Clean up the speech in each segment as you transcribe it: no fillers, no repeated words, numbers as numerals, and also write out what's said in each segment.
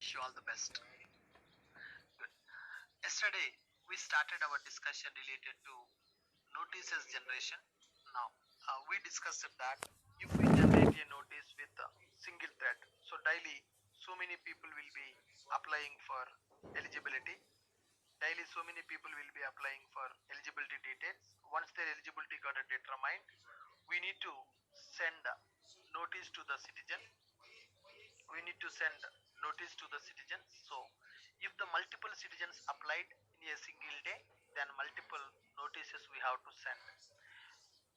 Wish you all the best. Good. Yesterday, we started our discussion related to notices generation. Now, we discussed that if we generate a notice with a single thread, so daily, so many people will be applying for eligibility. Daily, so many people will be applying for eligibility details. Once their eligibility got determined, we need to send notice to the citizen. We need to send notice to the citizens. So if the multiple citizens applied in a single day, then multiple notices we have to send.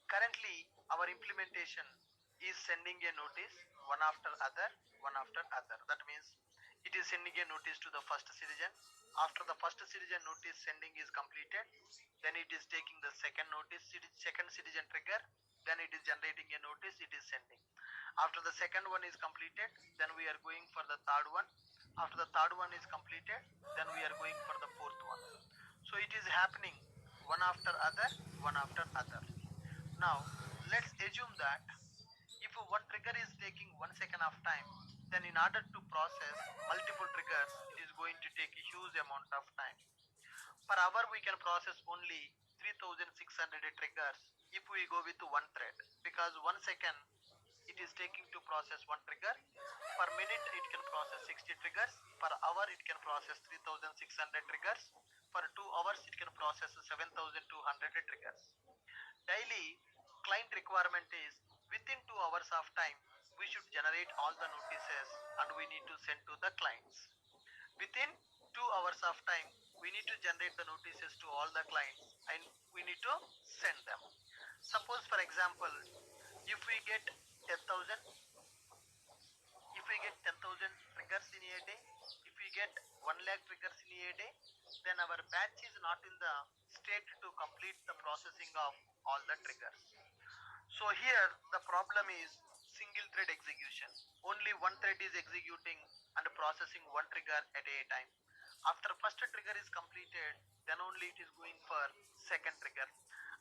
Currently our implementation is sending a notice one after other. That means it is sending a notice to the first citizen. After the first citizen notice sending is completed, then it is taking the second notice, second citizen trigger, then it is generating a notice, it is sending. After the second one is completed, then we are going for the third one. After the third one is completed, then we are going for the fourth one. So it is happening one after other. Now let's assume that if one trigger is taking 1 second of time, then in order to process multiple triggers, it is going to take a huge amount of time. Per hour we can process only 3600 triggers if we go with one thread, because 1 second it is taking to process one trigger. Per minute it can process 60 triggers. Per hour it can process 3600 triggers. For 2 hours it can process 7200 triggers. Daily client requirement is within 2 hours of time we should generate all the notices and we need to send to the clients. Within 2 hours of time we need to generate the notices to all the clients and we need to send them. Suppose for example, if we get 10,000 triggers in a day, if we get 1 lakh triggers in a day, then our batch is not in the state to complete the processing of all the triggers. So here the problem is single thread execution. Only one thread is executing and processing one trigger at a time. After first trigger is completed, then only it is going for second trigger.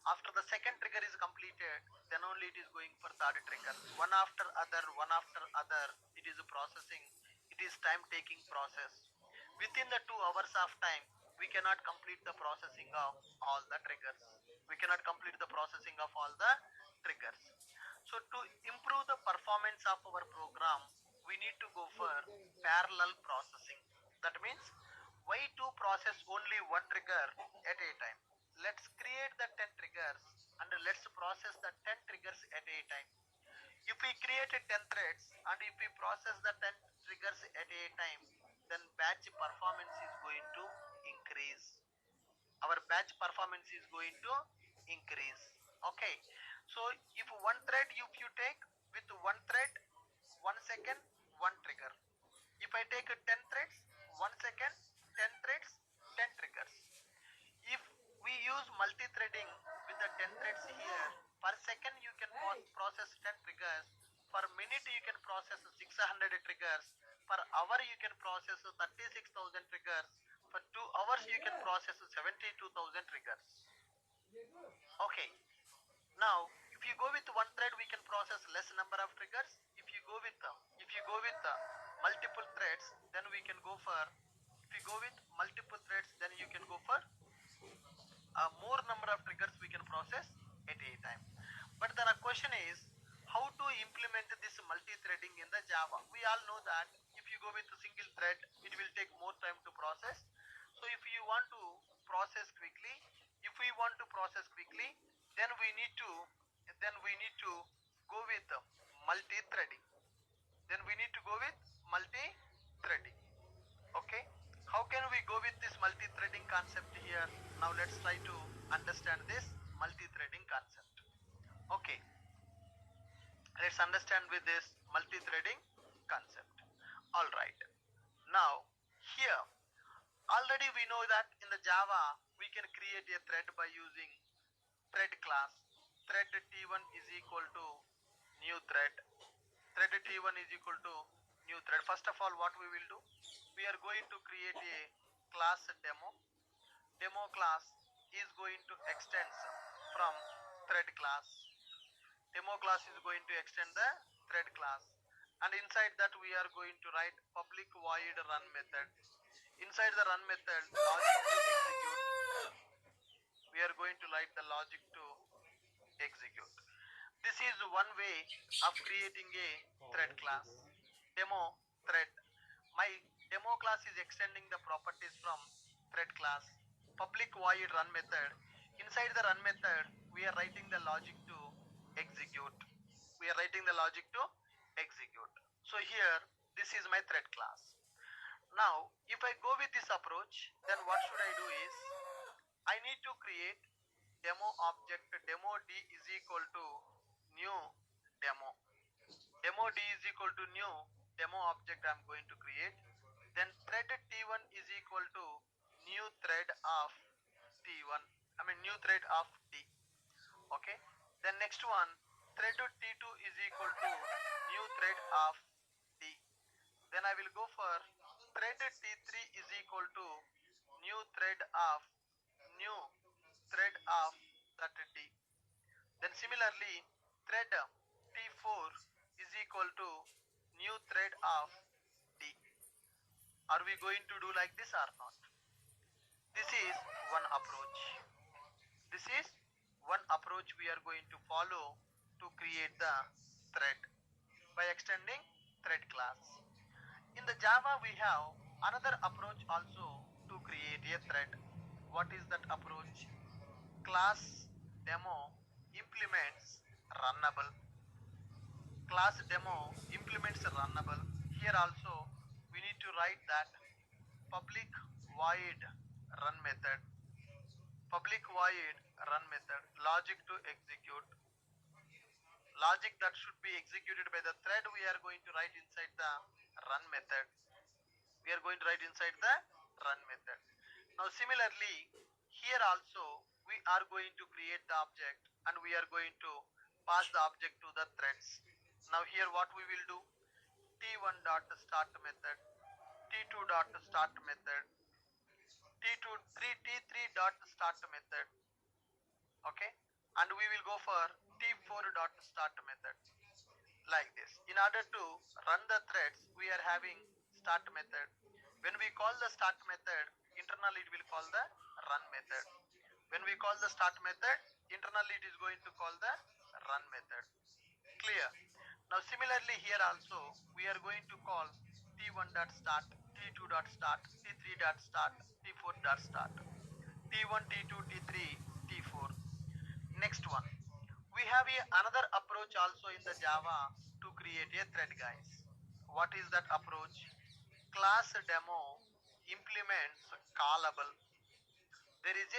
After the second trigger is completed, then only it is going for third trigger. One after other, it is processing. It is time taking process. Within the 2 hours of time, we cannot complete the processing of all the triggers. So to improve the performance of our program, we need to go for parallel processing. That means why to process only one trigger at a time? Let's create the 10 triggers and let's process the 10 triggers at a time. If we create 10 threads and if we process the 10 triggers at a time, then batch performance is going to increase. Our batch performance is going to increase. Okay, so if one thread, if you take with one thread 1 second 1 trigger, if I take 10 threads 1 second 10 threads 10 triggers. If we use multi-threading with the 10 threads here, per second you can process 10 triggers. Per minute you can process 600 triggers. Per hour you can process 36,000 triggers. For 2 hours you can process 72,000 triggers. Okay. Now if you go with one thread, we can process less number of triggers. If you go with multiple threads, then we can go for, if you go with multiple threads, then you can go for more number of triggers we can process at a time. But the question is how to implement this multi-threading in the Java. We all know that if you go with a single thread, it will take more time to process. So if you want to process quickly, then we need to go with multi-threading. Okay, how can we go with this multi-threading concept here? Now let's try to understand this multi-threading concept. Okay, let's understand with this multi-threading concept. All right, now here already we know that in the Java we can create a thread by using thread class. Thread t1 is equal to new thread. First of all, what we will do, we are going to create a class demo. Demo class is going to extend from thread class. Demo class is going to extend the thread class. and inside that we are going to write public void run method. Inside the run method, logic to execute, we are going to write the logic to execute. This is one way of creating a thread class. Demo thread. My demo class is extending the properties from thread class. Public void run method. Inside the run method, we are writing the logic to execute. We are writing the logic to execute. So here, this is my thread class. Now, if I go with this approach, then what should I do is, I need to create demo object. Demo d is equal to new demo. Demo d is equal to new demo object I'm going to create. Then thread t1 is equal to new thread of t1. New thread of d. Okay. Then next one, thread t2 is equal to new thread of d. Then I will go for thread t3 is equal to new thread of that d. Then similarly, thread t4 is equal to new thread of d. Are we going to do like this or not? This is one approach. This is one approach we are going to follow to create the thread by extending thread class. In the Java we have another approach also to create a thread. What is that approach? Class demo implements runnable. Class demo implements runnable. Here also we need to write that public void run method. Public void run method. Logic to execute. Logic that should be executed by the thread we are going to write inside the run method. We are going to write inside the run method. Now similarly, here also we are going to create the object and we are going to pass the object to the threads. Now here what we will do, t1 dot start method, t2 dot start method, t3 dot start method. Okay, and we will go for t4 dot start method, like this. In order to run the threads, we are having start method. When we call the start method, internally it will call the run method. When we call the start method, internally it is going to call the run method. Clear? Now similarly here also we are going to call t1 dot start, t2 dot start, t3 dot start, t4 dot start, t1, t2, t3, t4. Next one, we have another approach also in the Java to create a thread, guys. What is that approach? Class demo implements callable. There is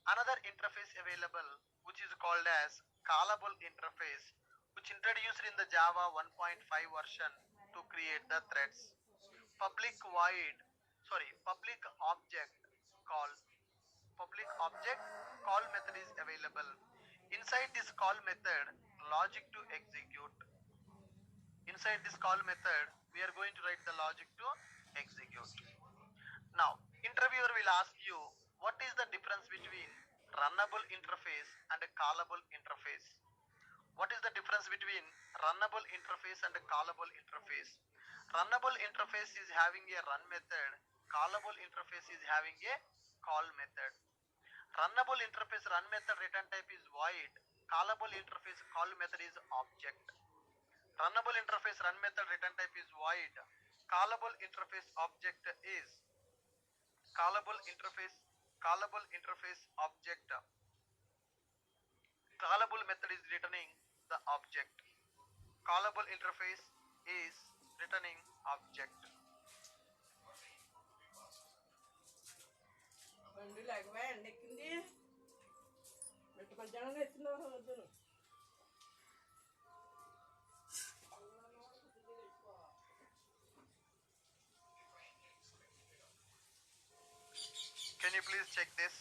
another interface available which is called as Callable Interface, which introduced in the Java 1.5 version to create the threads. Public object call method is available. Inside this call method, logic to execute. Inside this call method, we are going to write the logic to execute. Now, interviewer will ask you, what is the difference between runnable interface and a callable interface? What is the difference between runnable interface and a callable interface? Runnable interface is having a run method. Callable interface is having a call method. Runnable interface run method return type is void. Callable interface call method is object. Runnable interface run method return type is void. Callable interface object is callable interface object. Callable method is returning the object. Callable interface is returning object. Can you please check this?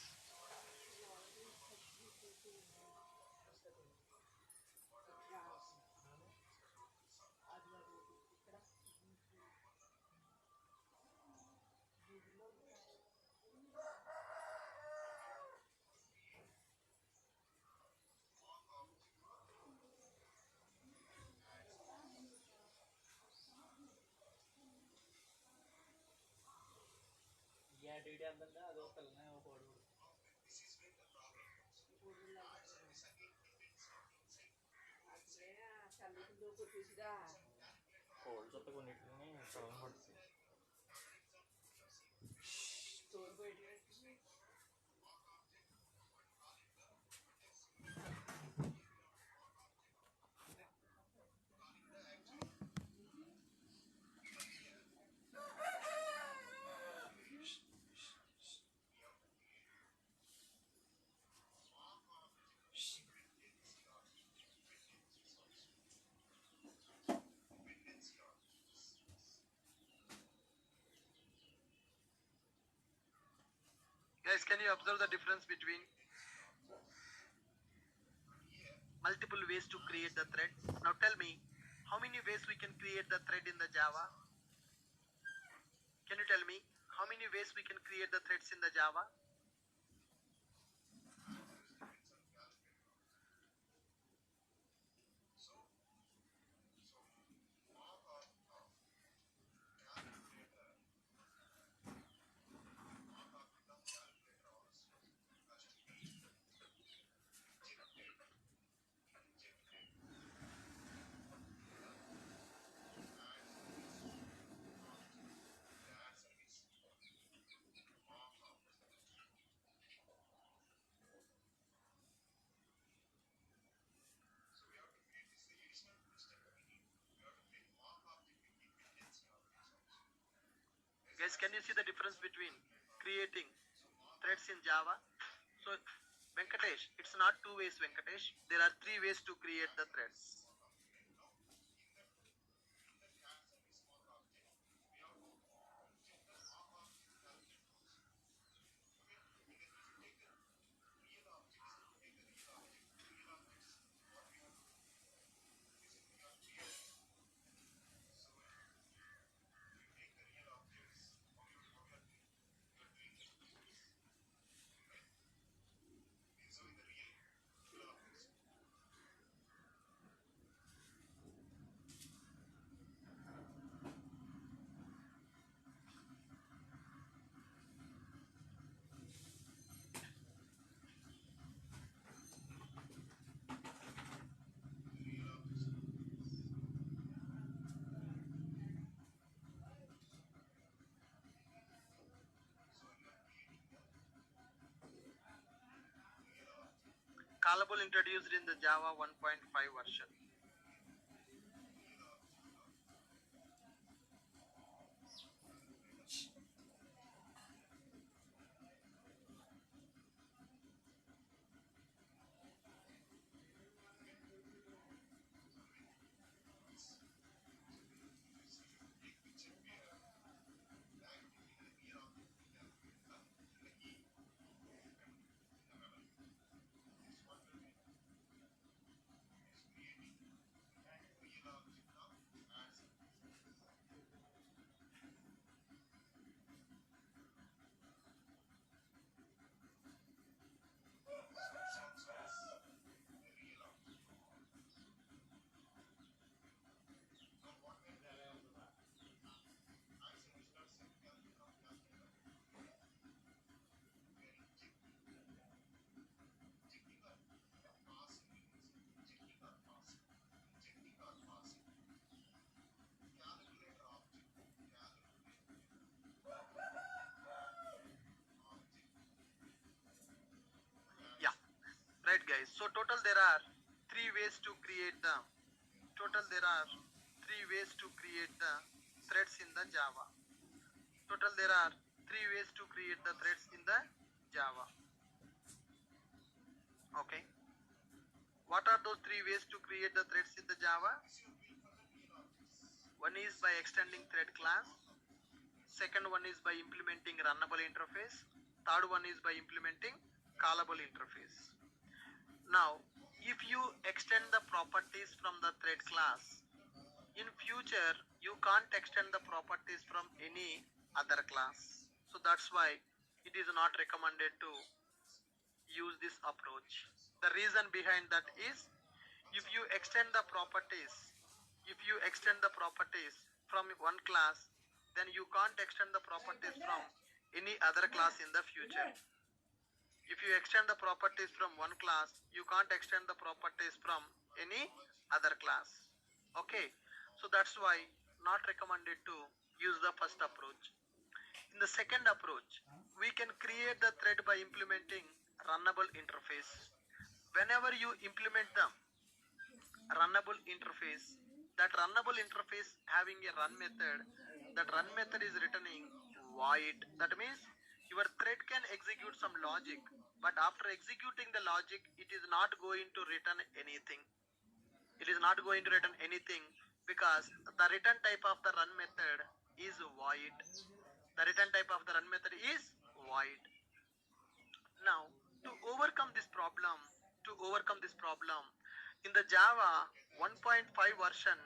Guys, can you observe the difference between multiple ways to create the thread? Now tell me, how many ways we can create the thread in the Java? Can you tell me how many ways we can create the threads in the Java? Guys, can you see the difference between creating threads in Java? So, Venkatesh, it's not 2 ways, Venkatesh. There are 3 ways to create the threads. Callable introduced in the Java 1.5 version. Yeah, right guys. So total there are 3 ways to create the threads in the Java. Total there are 3 ways to create the threads in the Java. Okay. What are those 3 ways to create the threads in the Java? One is by extending thread class. Second one is by implementing runnable interface. Third one is by implementing callable interface. Now, if you extend the properties from the thread class, in future you can't extend the properties from any other class. So that's why it is not recommended to use this approach. The reason behind that is, if you extend the properties from one class, then you can't extend the properties from any other class in the future. If you extend the properties from one class, you can't extend the properties from any other class. Okay, so that's why not recommended to use the first approach. In the second approach, we can create the thread by implementing runnable interface. Whenever you implement the runnable interface, that runnable interface having a run method, that run method is returning void. That means your thread can execute some logic, but after executing the logic, it is not going to return anything. It is not going to return anything because the return type of the run method is void. The return type of the run method is void. Now, to overcome this problem, in the Java 1.5 version,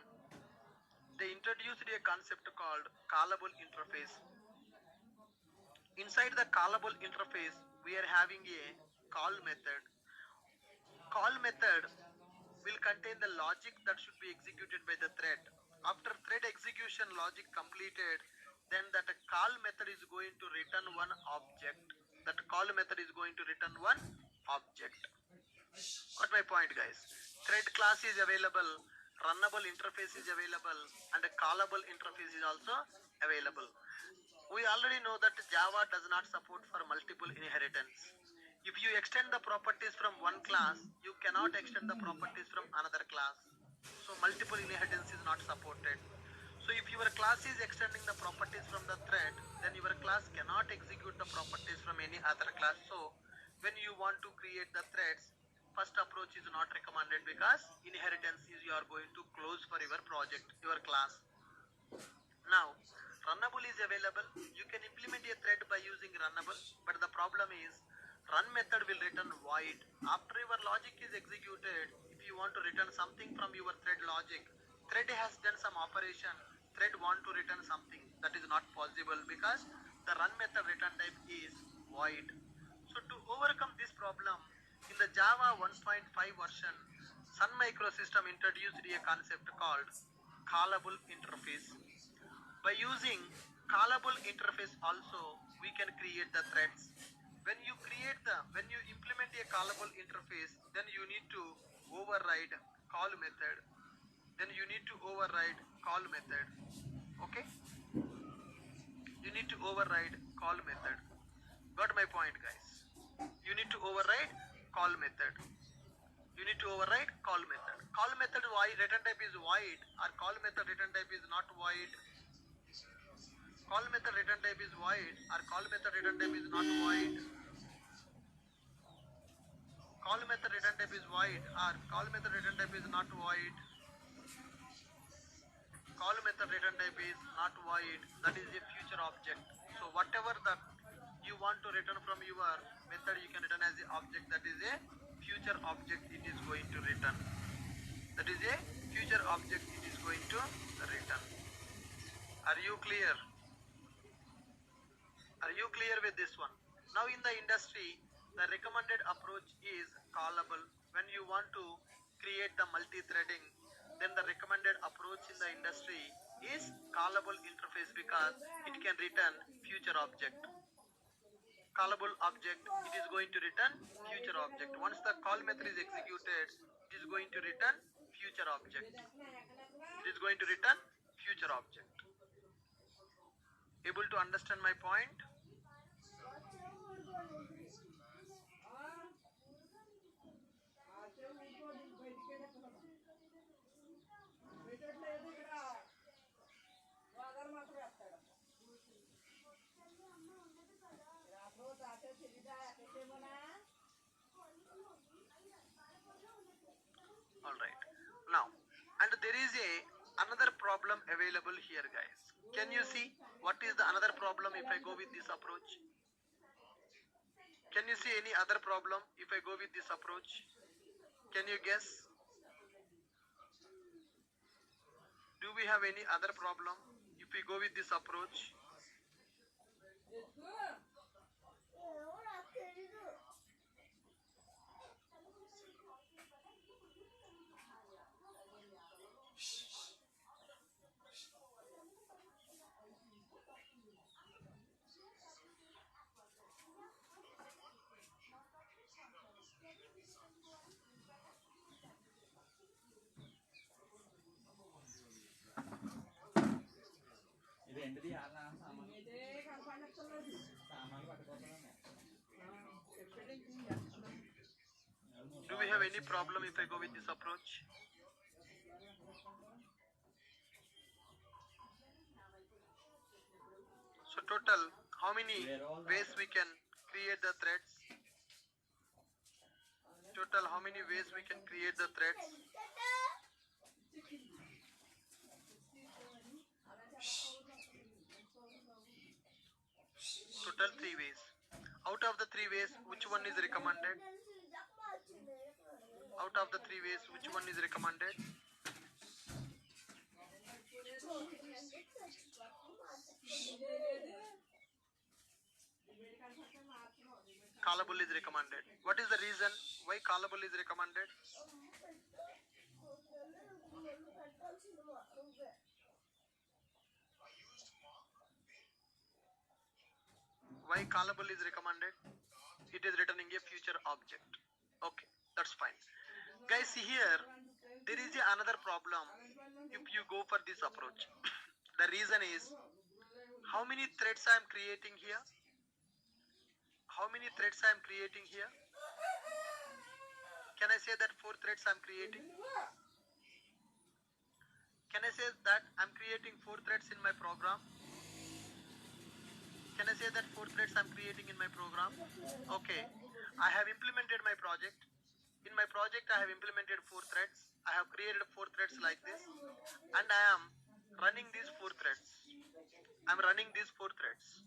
they introduced a concept called callable interface. Inside the callable interface, we are having a call method. Call method will contain the logic that should be executed by the thread. After thread execution logic completed, then that call method is going to return one object. That call method is going to return one object. Got my point, guys? Thread class is available, runnable interface is available, and a callable interface is also available. We already know that Java does not support for multiple inheritance. If you extend the properties from one class, you cannot extend the properties from another class. So multiple inheritance is not supported. So if your class is extending the properties from the thread, then your class cannot execute the properties from any other class. So when you want to create the threads, first approach is not recommended because inheritance is you are going to close for your project, your class. Now, Runnable is available. You can implement a thread by using Runnable, but the problem is run method will return void. After your logic is executed, if you want to return something from your thread logic, thread has done some operation, thread want to return something, that is not possible because the run method return type is void. So to overcome this problem, in the Java 1.5 version, Sun Microsystem introduced a concept called callable interface. By using callable interface also, we can create the threads. When you implement a callable interface, then you need to override call method. Okay? You need to override call method. Got my point, guys? You need to override call method. Call method void, return type is void, or call method return type is not void. Call method return type is void, or call method return type is not void. Call method return type is void, or call method return type is not void. Call method return type is not void. That is a future object. So whatever that you want to return from your method, you can return as the object. That is a future object. It is going to return. That is a future object. It is going to return. Are you clear? Are you clear with this one? Now in the industry, the recommended approach is callable. When you want to create the multi-threading, then the recommended approach in the industry is callable interface because it can return future object. Callable object, it is going to return future object. Once the call method is executed, it is going to return future object. Able to understand my point? All right. Now, and there is another problem available here, guys. Can you see what is the another problem if I go with this approach? Can you see any other problem if I go with this approach? Can you guess? Do we have any other problem if we go with this approach? Do we have any problem if I go with this approach? So total, how many ways we can create the threads? Total, how many ways we can create the threads? Total 3 ways. Out of the 3 ways, which one is recommended? Out of the 3 ways, which one is recommended? Callable is recommended. What is the reason why callable is recommended? Why callable is recommended? It is returning a future object. Okay, that's fine. Guys, see here, there is another problem if you go for this approach. The reason is, how many threads I am creating here? How many threads I am creating here? Can I say that 4 threads I am creating? Can I say that I am creating 4 threads in my program? Can I say that 4 threads I am creating in my program? Okay, I have implemented my project. In my project, I have implemented 4 threads. I have created 4 threads like this, and I am running these 4 threads. I am running these 4 threads.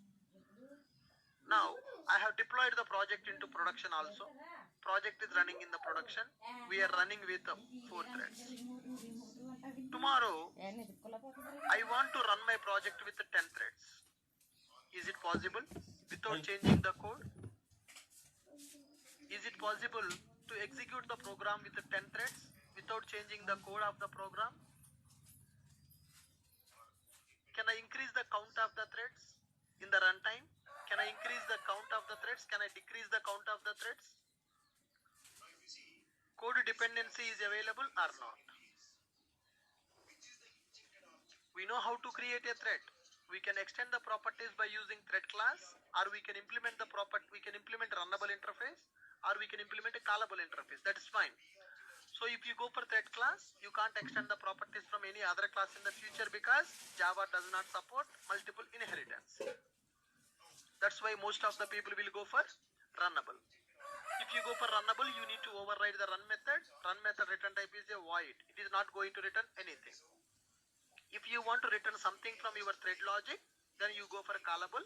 Now, I have deployed the project into production also. Project is running in the production. We are running with 4 threads. Tomorrow, I want to run my project with 10 threads. Is it possible without changing the code? Is it possible to execute the program with 10 threads without changing the code of the program? Can I increase the count of the threads in the runtime? Can I increase the count of the threads? Can I decrease the count of the threads? Code dependency is available or not? We know how to create a thread. We can extend the properties by using thread class, or we can implement the we can implement runnable interface, or we can implement a callable interface. That is fine. So if you go for thread class, you can't extend the properties from any other class in the future because Java does not support multiple inheritance. That's why most of the people will go for runnable. If you go for runnable, you need to override the run method. Run method return type is a void. It is not going to return anything. If you want to return something from your thread logic, then you go for callable.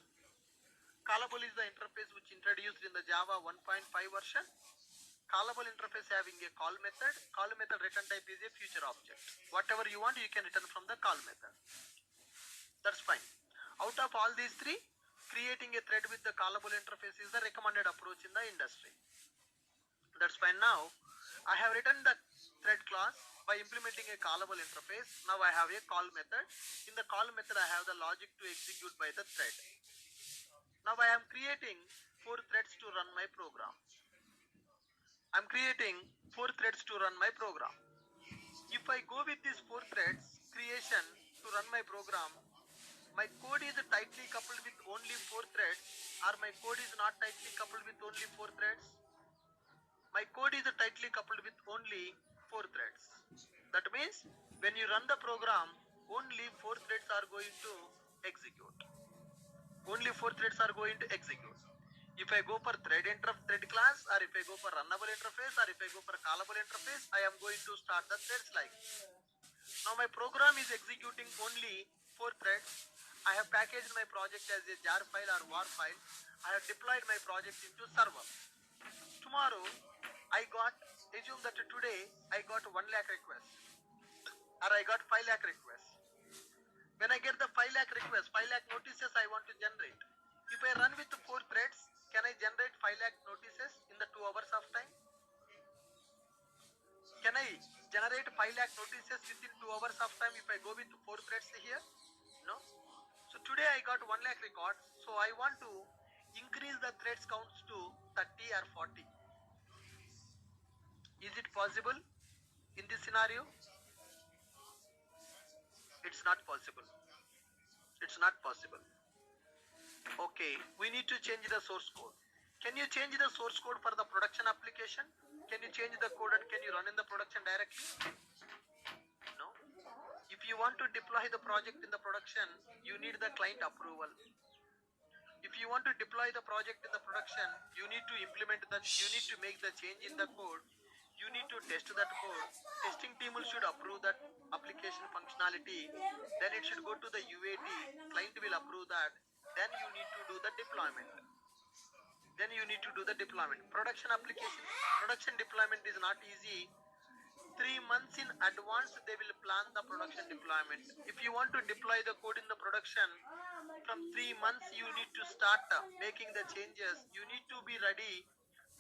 Callable is the interface which introduced in the Java 1.5 version. Callable interface having a call method. Call method return type is a future object. Whatever you want, you can return from the call method. That's fine. Out of all these 3, creating a thread with the callable interface is the recommended approach in the industry. That's fine. Now, I have written the thread class by implementing a callable interface. Now I have a call method. In the call method, I have the logic to execute by the thread. Now I am creating 4 threads to run my program. I am creating 4 threads to run my program. If I go with these 4 threads creation to run my program, my code is tightly coupled with only 4 threads, or my code is not tightly coupled with only 4 threads? My code is tightly coupled with only 4 threads. That means when you run the program, only 4 threads are going to execute. Only 4 threads are going to execute. If I go for thread class, or if I go for runnable interface, or if I go for callable interface, I am going to start the threads like this. Now my program is executing only 4 threads. I have packaged my project as a jar file or war file. I have deployed my project into server. Tomorrow, assume that today I got 1 lakh requests, or I got 5 lakh requests. When I get the 5 lakh requests, 5 lakh notices I want to generate. If I run with 4 threads, can I generate 5 lakh notices in the 2 hours of time? Can I generate 5 lakh notices within 2 hours of time if I go with 4 threads here? No. So today I got 1 lakh records, so I want to increase the threads counts to 30 or 40. Is it possible in this scenario? It's not possible. It's not possible. Okay, we need to change the source code. Can you change the source code for the production application? Can you change the code and can you run in the production directly? No. If you want to deploy the project in the production, you need the client approval. If you want to deploy the project in the production, you need to implement that, you need to make the change in the code. You need to test that code. Testing team should approve that application functionality. Then it should go to the UAT. Client will approve that. Then you need to do the deployment. Production application, production deployment is not easy. 3 months in advance they will plan the production deployment. If you want to deploy the code in the production, from 3 months you need to start making the changes. You need to be ready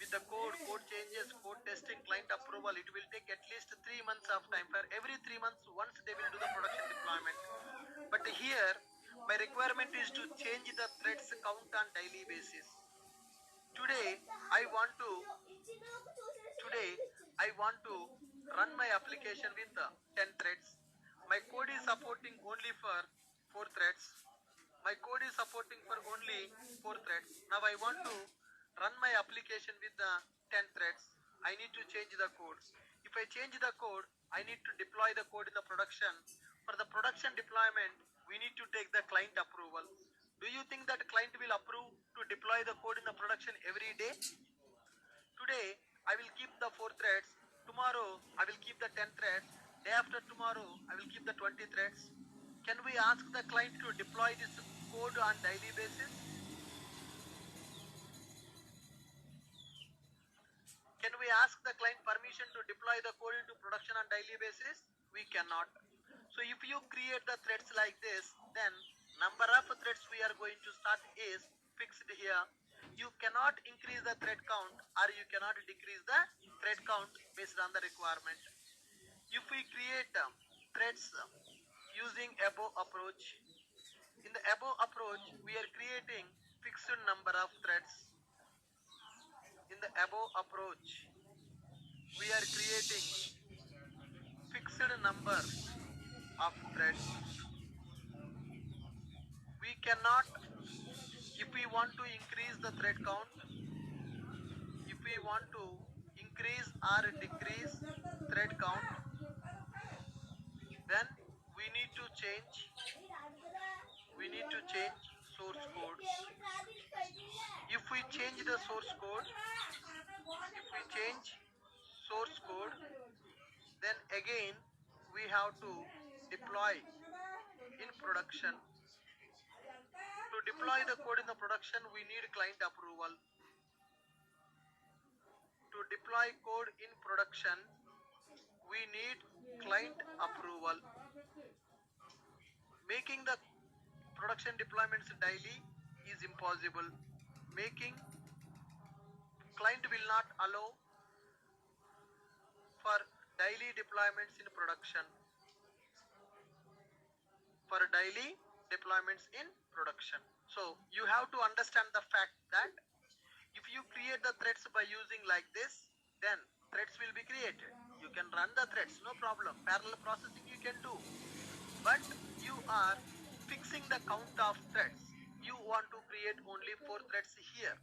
with the code changes, code testing, client approval. It will take at least 3 months of time. For every 3 months once they will do the production deployment. But here my requirement is to change the threads count on daily basis. Today I want to run my application with 10 threads. My code is supporting only for 4 threads. Now I want to run my application with the 10 threads. I need to change the code. If I change the code, I need to deploy the code in the production. For the production deployment, we need to take the client approval. Do you think that client will approve to deploy the code in the production every day? Today, I will keep the 4 threads. Tomorrow, I will keep the 10 threads. Day after tomorrow, I will keep the 20 threads. Can we ask the client to deploy this code on daily basis? Can we ask the client permission to deploy the code into production on daily basis? We cannot. So if you create the threads like this, then number of threads we are going to start is fixed here. You cannot increase the thread count or you cannot decrease the thread count based on the requirement. If we create threads using above approach, in the above approach we are creating fixed number of threads. In the above approach we are creating fixed number of threads. We cannot, if we want to increase the thread count, if we want to increase or decrease thread count, then we need to change source code. If we change the source code, then again we have to deploy in production. To deploy the code in the production, we need client approval. To deploy code in production, we need client approval. Making the production deployments daily is impossible. Client will not allow for daily deployments in production. So you have to understand the fact that if you create the threads by using like this, then threads will be created. You can run the threads, no problem. Parallel processing you can do. But you are fixing the count of threads. You want to create only 4 threads here.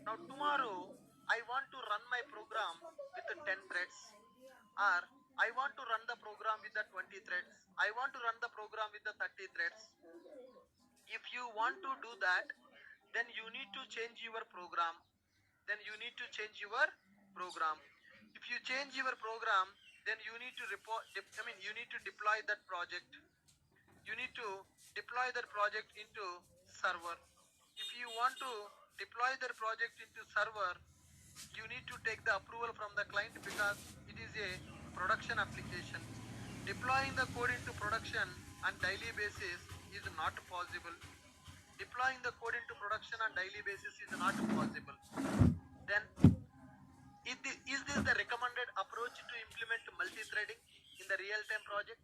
Now tomorrow, I want to run my program with the 10 threads. Or I want to run the program with the 20 threads. I want to run the program with the 30 threads. If you want to do that, then you need to change your program. If you change your program, then you need to deploy that project. You need to deploy that project into server. If you want to deploy that project into server, you need to take the approval from the client because it is a production application. Deploying the code into production on daily basis is not possible. Then, is this the recommended approach to implement multi-threading in the real-time project?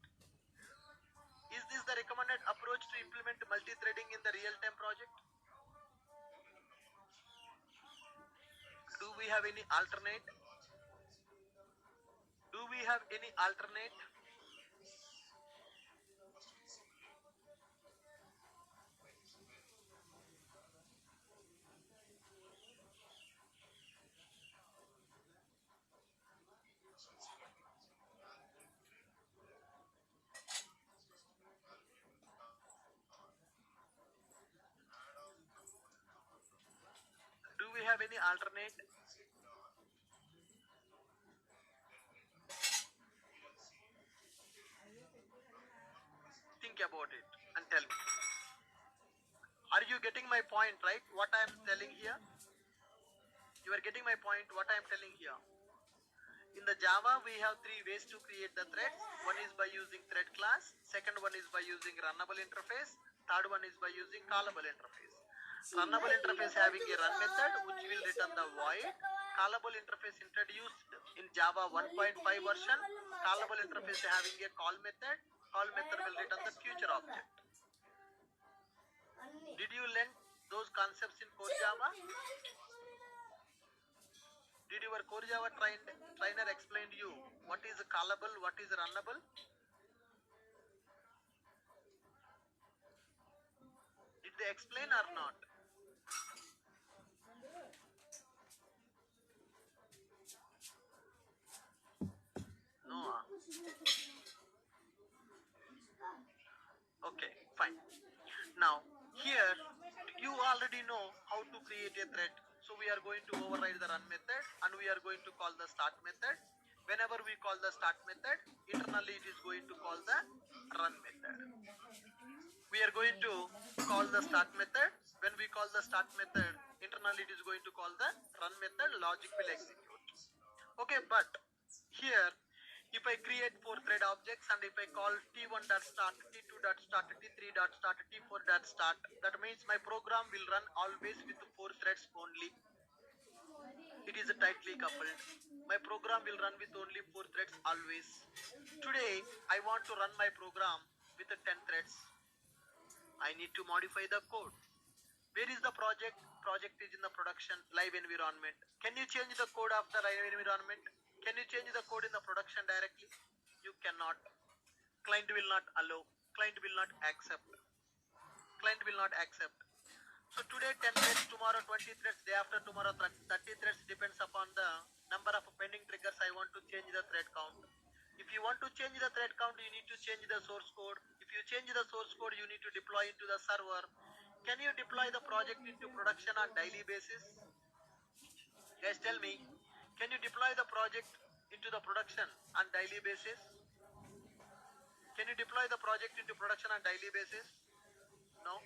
Do we have any alternate? have any alternate? Think about it and tell me. Are you getting my point, right? What I am telling here? You are getting my point, what I am telling here. In the Java, we have three ways to create the threads. One is by using thread class. Second one is by using runnable interface. Third one is by using callable interface. Runnable interface having a run method which will return the void. Callable interface introduced in Java 1.5 version. Callable interface having a call method. Call method will return the future object. Did you learn those concepts in core Java? Did your core Java trainer explain to you what is callable, what is runnable? Did they explain or not? No. Okay, fine. Now, here you already know how to create a thread. So we are going to override the run method and we are going to call the start method. Whenever we call the start method, internally it is going to call the run method. We are going to call the start method. When we call the start method, internally it is going to call the run method, logic will execute. Okay, but here if I create 4 thread objects and if I call t1.start, t2.start, t3.start, t4.start, that means my program will run always with 4 threads only. It is tightly coupled. My program will run with only 4 threads always. Today I want to run my program with 10 threads. I need to modify the code. Where is the project? Project is in the production live environment. Can you change the code of the live environment? Can you change the code in the production directly? You cannot. Client will not allow. Client will not accept. Client will not accept. So today 10 threads, tomorrow 20 threads, day after tomorrow 30 threads, depends upon the number of pending triggers. I want to change the thread count. If you want to change the thread count, you need to change the source code. If you change the source code, you need to deploy into the server. Can you deploy the project into production on daily basis? Guys, tell me, can you deploy the project into the production on daily basis? Can you deploy the project into production on daily basis? No.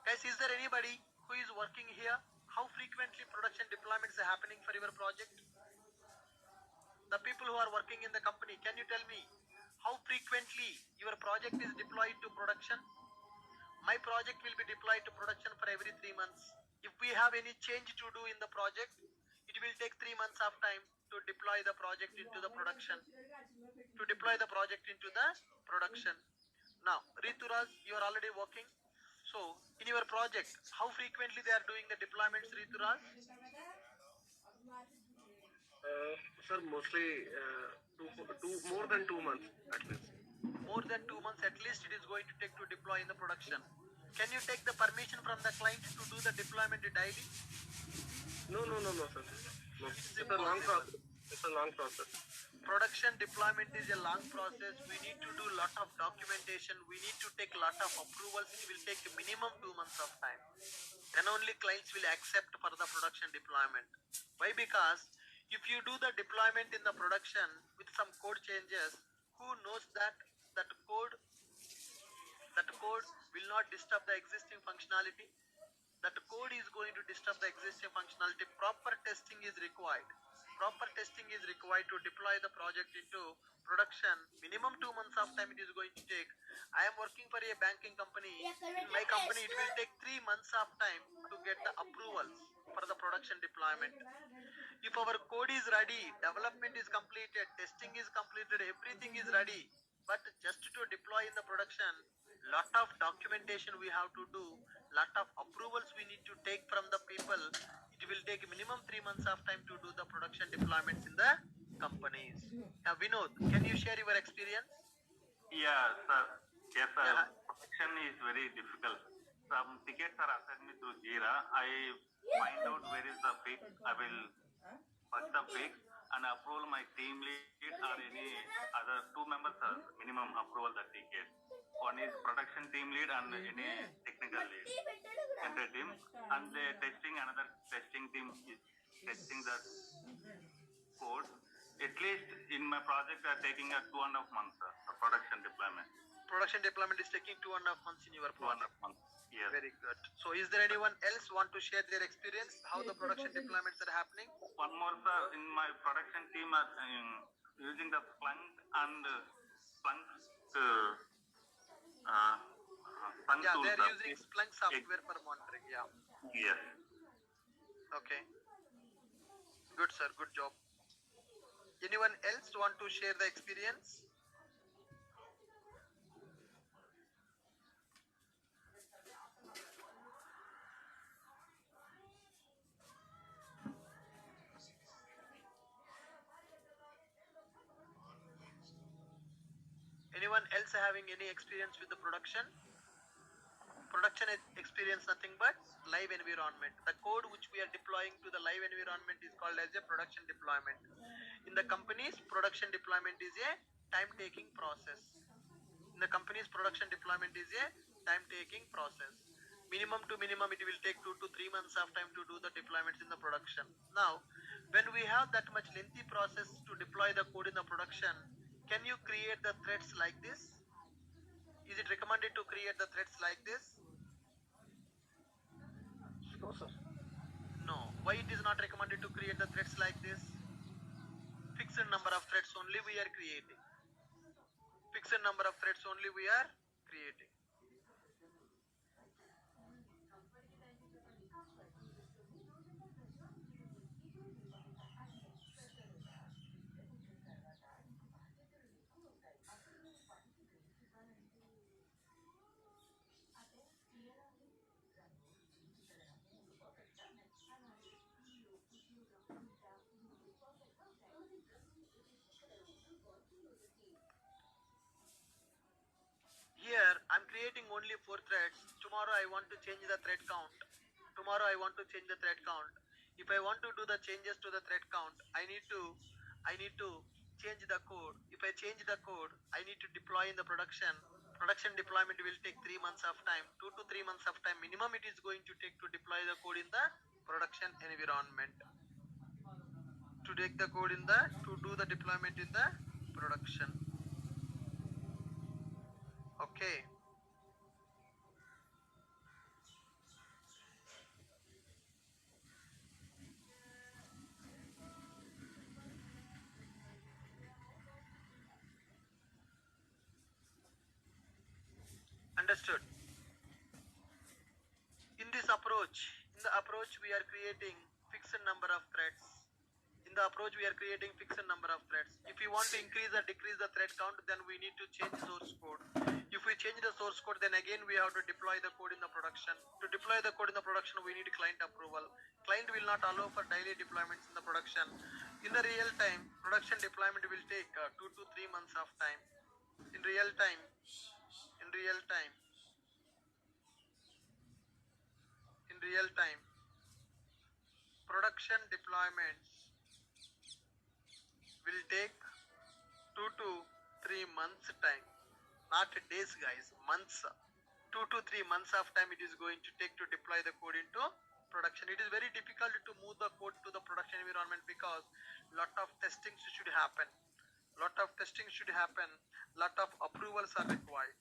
Guys, is there anybody who is working here? How frequently production deployments are happening for your project? The people who are working in the company, can you tell me how frequently your project is deployed to production? My project will be deployed to production for every 3 months. If we have any change to do in the project, it will take 3 months of time to deploy the project into the production. Now, Rituraj, you are already working. So, in your project, how frequently they are doing the deployments, Rituraj? Sir, mostly more than 2 months at least. More than 2 months at least it is going to take to deploy in the production. Can you take the permission from the client to do the deployment daily? No, sir. No. It's a long process. It's a long process. Production deployment is a long process. We need to do lot of documentation. We need to take lot of approvals. It will take minimum 2 months of time. Then only clients will accept for the production deployment. Why? Because if you do the deployment in the production with some code changes, who knows that code will not disturb the existing functionality? That code is going to disturb the existing functionality. Proper testing is required. Proper testing is required to deploy the project into production. Minimum 2 months of time it is going to take. I am working for a banking company. In my company, it will take 3 months of time to get the approvals for the production deployment. If our code is ready, development is completed, testing is completed, everything is ready, but just to deploy in the production, lot of documentation we have to do, lot of approvals we need to take from the people. It will take minimum 3 months of time to do the production deployments in the companies. Vinod, can you share your experience? Yeah, sir. Yes, sir. Yeah. Production is very difficult. Some tickets are assigned me through Jira. I find out where is the fix. I will first the fix and approve my team lead or any other 2 members are minimum approval the ticket. One is production team lead and any technical lead. Enter team and the testing, another testing team is testing the code. At least in my project, I'm taking a 2.5 months for production deployment. Production deployment is taking 2.5 months in your project. 2.5 months. Yes. Very good. So is there anyone else want to share their experience, how the production deployments are happening? One more, sir. In my production team are using the Splunk and Splunk Yeah, tool, they're sir. using Splunk software for monitoring. Yeah. Yes. Okay. Good, sir. Good job. Anyone else want to share the experience? Anyone else having any experience with the production? Production experience nothing but live environment. The code which we are deploying to the live environment is called as a production deployment. In the company's production deployment is a time-taking process. In the company's production deployment is a time-taking process. Minimum to minimum, it will take 2 to 3 months of time to do the deployments in the production. Now, when we have that much lengthy process to deploy the code in the production, can you create the threads like this? Is it recommended to create the threads like this? No, sir. No. Why it is not recommended to create the threads like this? Fixed number of threads only we are creating. Fixed number of threads only we are creating. Here I'm creating only 4 threads. Tomorrow I want to change the thread count. Tomorrow I want to change the thread count. If I want to do the changes to the thread count, I need to change the code. If I change the code, I need to deploy in the production. Production deployment will take 3 months of time. 2 to 3 months of time minimum it is going to take to deploy the code in the production environment. To take the code to do the deployment in the production. Okay. Understood. In the approach we are creating fixed number of threads. In the approach we are creating fixed number of threads. If we want to increase or decrease the thread count, then we need to change source code. If we change the source code, then again we have to deploy the code in the production. To deploy the code in the production, we need client approval. Client will not allow for daily deployments in the production. In the real time, production deployment will take 2 to 3 months of time. In real time, production deployments will take 2 to 3 months time. Not days, guys, months. 2 to 3 months of time it is going to take to deploy the code into production. It is very difficult to move the code to the production environment because lot of testing should happen. Lot of approvals are required.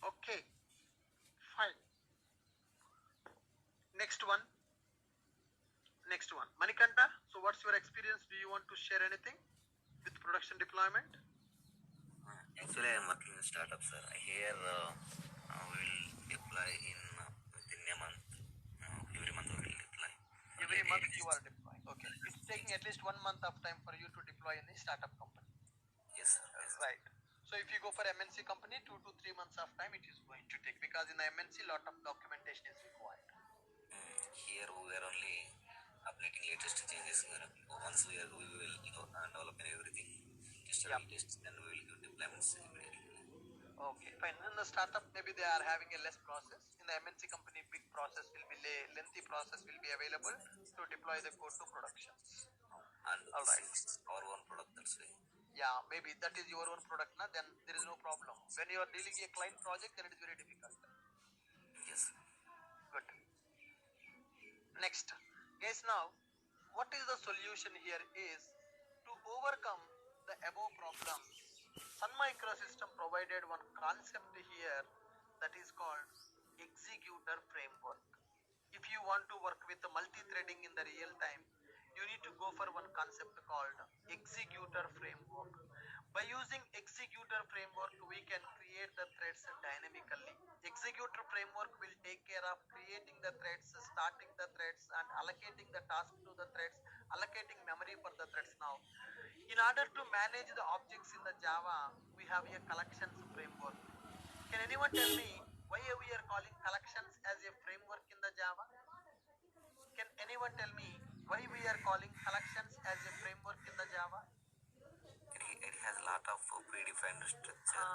Okay, fine. Next one. Manikanta, so what's your experience? Do you want to share anything with production deployment? Actually, I am working in startup, sir. Here we will deploy within a month. Every month we will deploy. Every month you are deploying. Okay. It's taking at least 1 month of time for you to deploy in the startup company. Yes, sir. Yes, sir. Right. So if you go for MNC company, 2 to 3 months of time it is going to take, because in the MNC lot of documentation is required. Here we are only updating latest changes. Once we will develop everything. Just Yep. test, then we will give deployments immediately. Okay, fine. In the startup, maybe they are having a less process. In the MNC company, big process will be lengthy process will be available to deploy the code to production. And All right. this is our own product, that's why. Yeah, maybe that is your own product, then there is no problem. When you are dealing a client project, then it is very difficult. Yes. Good. Next, guys, now what is the solution here is to overcome the above problems. Sun Microsystem provided one concept here that is called Executor Framework. If you want to work with the multi-threading in the real time, you need to go for one concept called Executor Framework. By using Executor Framework, we can create the threads dynamically. Executor Framework will take care of creating the threads, starting the threads, and allocating the task to the threads, allocating memory for the threads. Now, in order to manage the objects in the Java, we have a collections framework. Can anyone tell me why we are calling collections as a framework in the Java? Can anyone tell me why we are calling collections as a framework in the Java? It has a lot of predefined structure.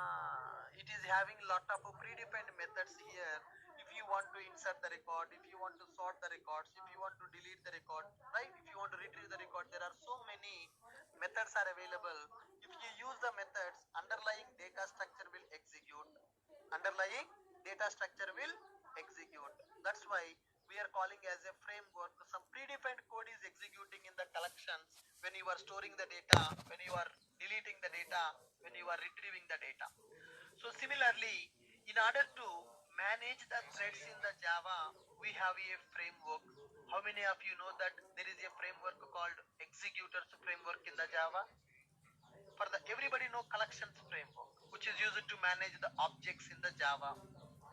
It is having lot of predefined methods here. If you want to insert the record, if you want to sort the records, if you want to delete the record, right? If you want to retrieve the record, there are so many methods are available. If you use the methods, underlying data structure will execute. Underlying data structure will execute. That's why we are calling as a framework. Some predefined code is executing in the collections when you are storing the data, when you are deleting the data, when you are retrieving the data. So similarly, in order to manage the threads in the Java, we have a framework. How many of you know that there is a framework called Executors Framework in the Java? For the everybody know collections framework, which is used to manage the objects in the Java.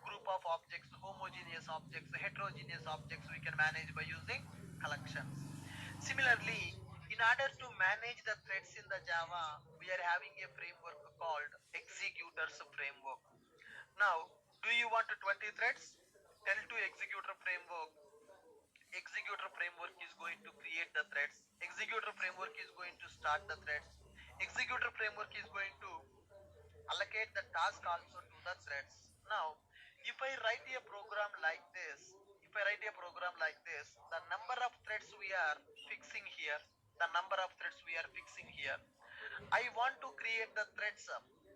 Group of objects, homogeneous objects, heterogeneous objects we can manage by using collections. Similarly, in order to manage the threads in the Java, we are having a framework called Executors Framework. Now, do you want 20 threads? Tell to Executor Framework. Executor Framework is going to create the threads. Executor Framework is going to start the threads. Executor Framework is going to allocate the task also to the threads. Now, if I write a program like this, the number of threads we are fixing here, I want to create the threads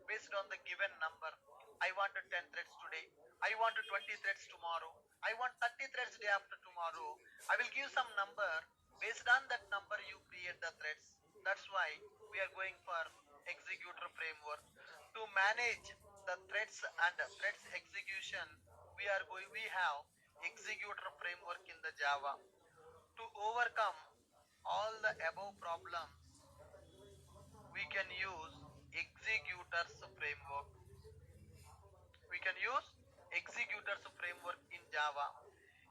based on the given number. I want 10 threads today. I want 20 threads tomorrow. I want 30 threads day after tomorrow. I will give some number. Based on that number, you create the threads. That's why we are going for Executor Framework. To manage the threads and threads execution, we have Executor Framework in the Java. To overcome all the above problems, we can use Executors Framework. In Java.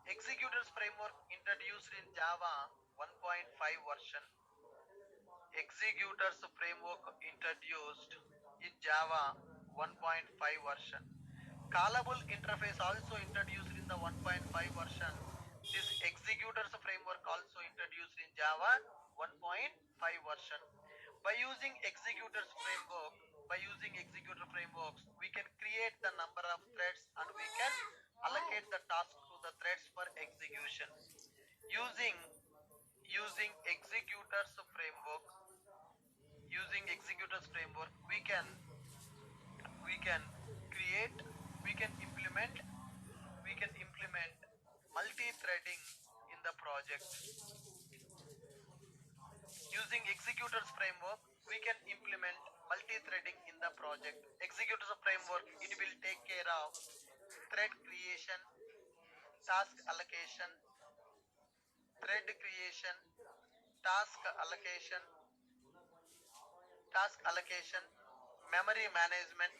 Executors Framework introduced in Java 1.5 version. Executors Framework introduced in Java 1.5 version. Callable Interface also introduced in the 1.5 version. This Executors Framework also introduced in Java 1.5 version. By using Executor Frameworks, we can create the number of threads and we can allocate the task to the threads for execution. Using Executors Framework, we can create, we can implement multi-threading in the project. Using Executors Framework, we can implement multi-threading in the project. Executors Framework, it will take care of thread creation, task allocation, memory management,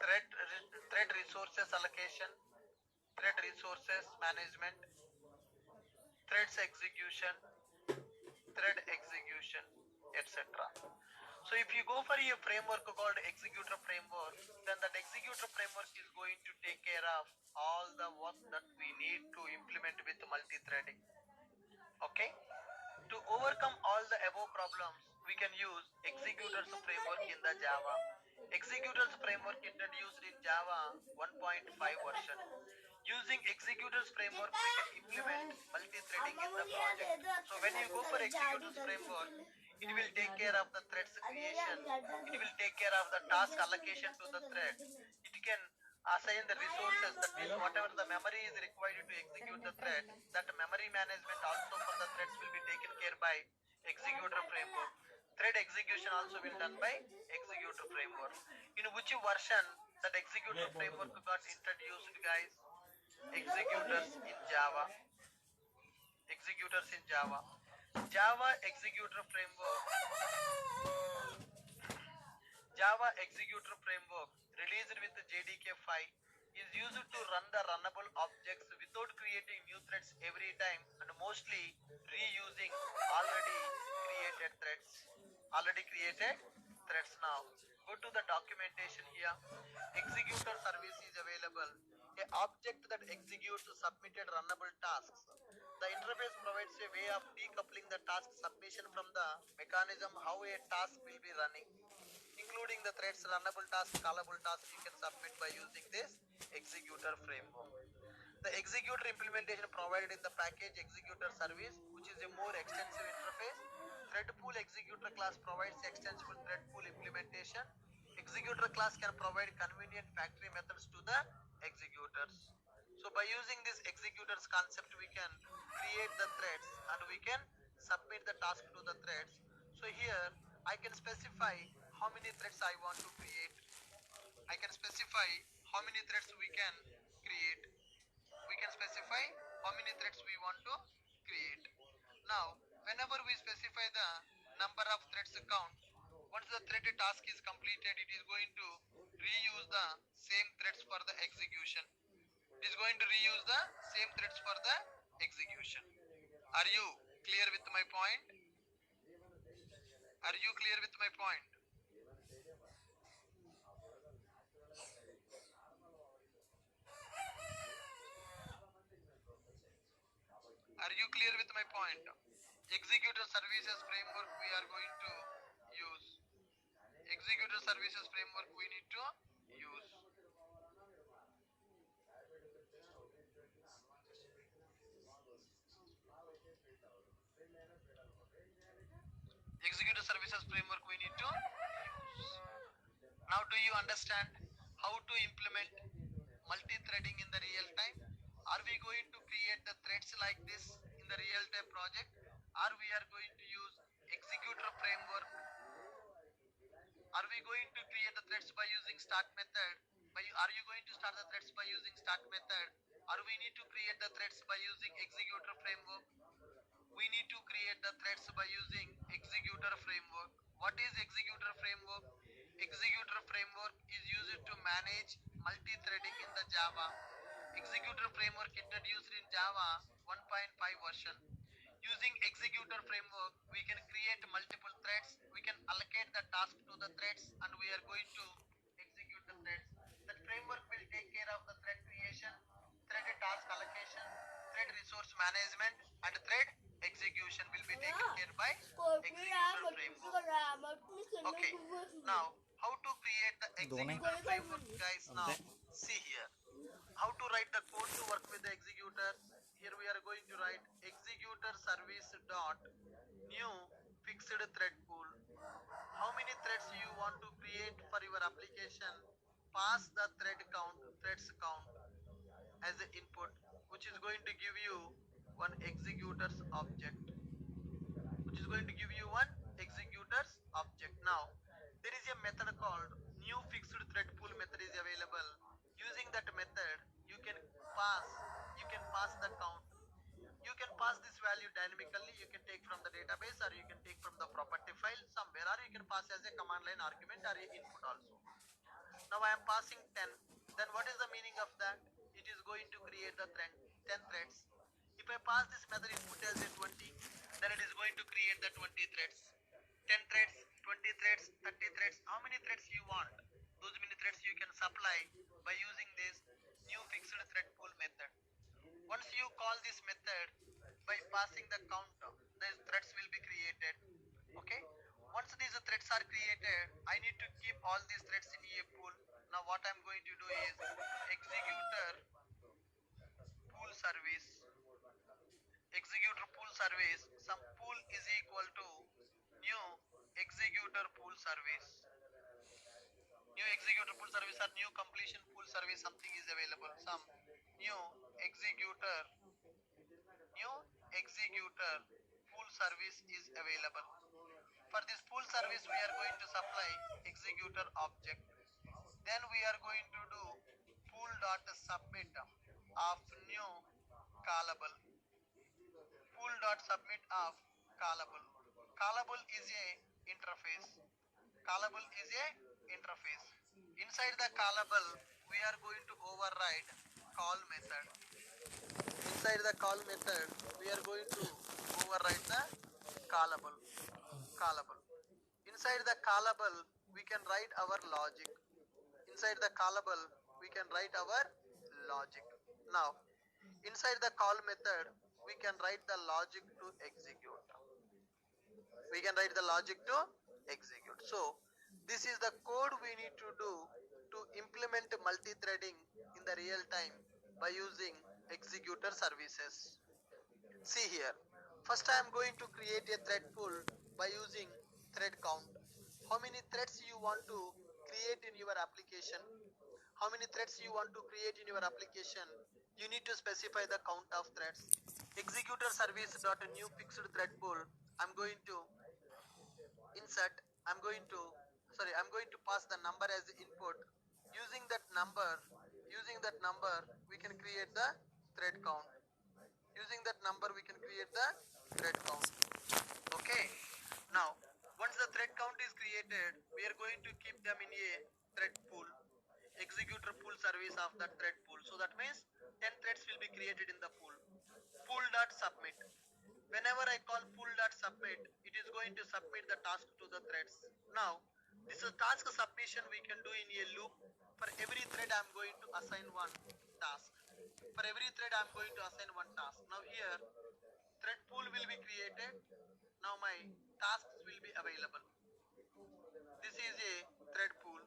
thread resources allocation, thread resources management, threads execution, etc. So if you go for a framework called Executor Framework, then that Executor Framework is going to take care of all the work that we need to implement with multi-threading. Okay? To overcome all the above problems, we can use Executors Framework in the Java. Executors Framework introduced in Java 1.5 version. Using Executors Framework, we can implement multi-threading in the project. So when you go for Executors Framework, it will take care of the threads creation. It will take care of the task allocation to the thread. It can assign the resources, that means whatever the memory is required to execute the thread, that memory management also for the threads will be taken care by Executor Framework. Thread execution also will done by Executor Framework. In which version that Executor Framework got introduced, guys? Executors in Java. Executors in Java. Java Executor Framework. Java Executor Framework released with JDK 5 is used to run the runnable objects without creating new threads every time and mostly reusing already created threads. Now go to the documentation here. Executor service is available. A object that executes submitted runnable tasks. The interface provides a way of decoupling the task submission from the mechanism how a task will be running, including the threads, runnable task, callable task you can submit by using this Executor Framework. The Executor implementation provided in the package Executor Service, which is a more extensive interface. Thread pool Executor class provides extensible thread pool implementation. Executor class can provide convenient factory methods to the executors. So by using this executors concept, we can create the threads and we can submit the task to the threads. So here I can specify how many threads I want to create. I can specify how many threads we can create. We can specify how many threads we want to create. Now, whenever we specify the number of threads count, once the thread task is completed, it is going to reuse the same threads for the execution. It is going to reuse the same threads for the execution. Are you clear with my point? Are you clear with my point? Are you clear with my point? Executor Services Framework we are going to use. Executor Services Framework we need to use. Executor Services Framework we need to use. Now do you understand how to implement multi-threading in the real time? Are we going to create the threads like this in the real time project, or we are going to use Executor Framework? Are we going to create the threads by using start method? Are you going to start the threads by using start method, or we need to create the threads by using Executor Framework? We need to create the threads by using Executor Framework. What is Executor Framework? Executor Framework is used to manage multi-threading in the Java. Executor Framework introduced in Java 1.5 version. Using Executor Framework, we can create multiple threads. We can allocate the task to the threads and we are going to execute the threads. That framework will take care of the thread creation, thread task allocation, thread resource management, and thread execution will be taken care by Executor Framework. Okay, now how to create the Executor Framework, guys? Now see here, how to write the code to work with the executor. Here we are going to write executor service dot new fixed thread pool. How many threads you want to create for your application? Pass the threads count as an input, which is going to give you one executors object. Now there is a method called new fixed thread pool method is available. Using that method, you can pass the count. You can pass this value dynamically. You can take from the database or you can take from the property file somewhere, or you can pass as a command line argument or a input also. Now I am passing 10. Then what is the meaning of that? It is going to create the 10 threads. If I pass this method input as a 20, then it is going to create the 20 threads. 10 threads, 20 threads, 30 threads. How many threads you want? Those many threads you can supply by using this new fixed thread pool method. Once you call this method by passing the counter, these threads will be created. Okay. Once these threads are created, I need to keep all these threads in a pool. Now what I'm going to do is executor pool service. Executor pool service. Some pool is equal to new executor pool service. New executor pool service or new completion pool service, something is available. Some new executor pool service is available. For this pool service, we are going to supply executor object. Then we are going to do pool.submit of new callable. Pool.submit of callable. Callable is a interface. Callable is a interface. Inside the callable, we are going to override call method. Inside the call method, we are going to override the callable. Inside the callable, we can write our logic. Inside the callable, we can write our logic. Now, inside the call method, we can write the logic to execute. We can write the logic to execute. So, this is the code we need to do to implement multi-threading in the real time by using executor services. See here, first I am going to create a thread pool by using thread count. How many threads you want to create in your application? How many threads you want to create in your application? You need to specify the count of threads. Executor service dot new fixed thread pool. I'm going to insert. I'm going to pass the number as the input. Using that number, we can create the thread count. Using that number, we can create the thread count. Okay. Now, once the thread count is created, we are going to keep them in a thread pool. Executor pool service of that thread pool. So that means 10 threads will be created in the pool. Pool.submit. Whenever I call pool.submit, it is going to submit the task to the threads. Now, this is task submission we can do in a loop. For every thread, I am going to assign one task. For every thread, I am going to assign one task. Now here, thread pool will be created. Now my tasks will be available. This is a thread pool.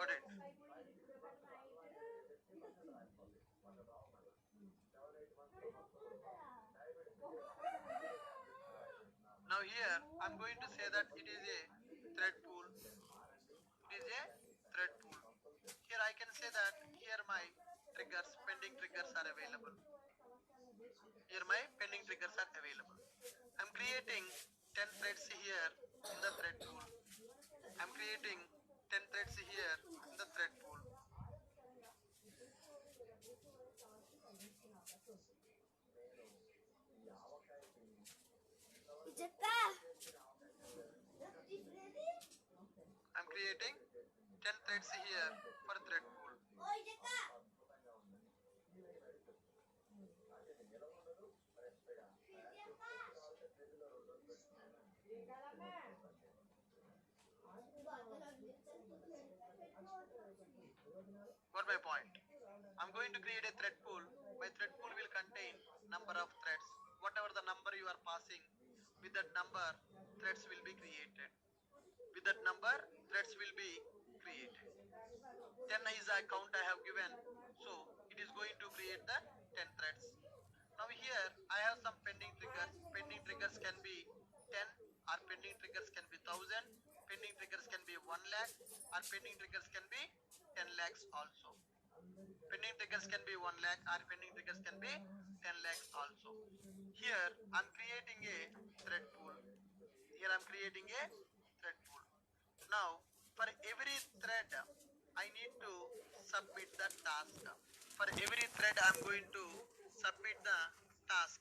Got it. Now here, I'm going to say that it is a thread pool. It is a thread pool. Here I can say that here my triggers, pending triggers are available. Here my pending triggers are available. I'm creating 10 threads here in the thread pool. I'm creating 10 threads here in the thread pool. I'm creating 10 threads here for thread pool. Got my point. I'm going to create a thread pool. My thread pool will contain number of threads. Whatever the number you are passing, with that number, threads will be created. With that number, threads will be created. 10 is a count I have given. So, it is going to create the 10 threads. Now here, I have some pending triggers. Pending triggers can be 10 or pending triggers can be 1000. Pending triggers can be 1 lakh or pending triggers can be 10 lakhs also. Pending triggers can be 1 lakh or pending triggers can be 10 lakhs also. Here, I'm creating a thread pool. Here I'm creating a thread pool. Now, for every thread, I need to submit the task. For every thread, I'm going to submit the task.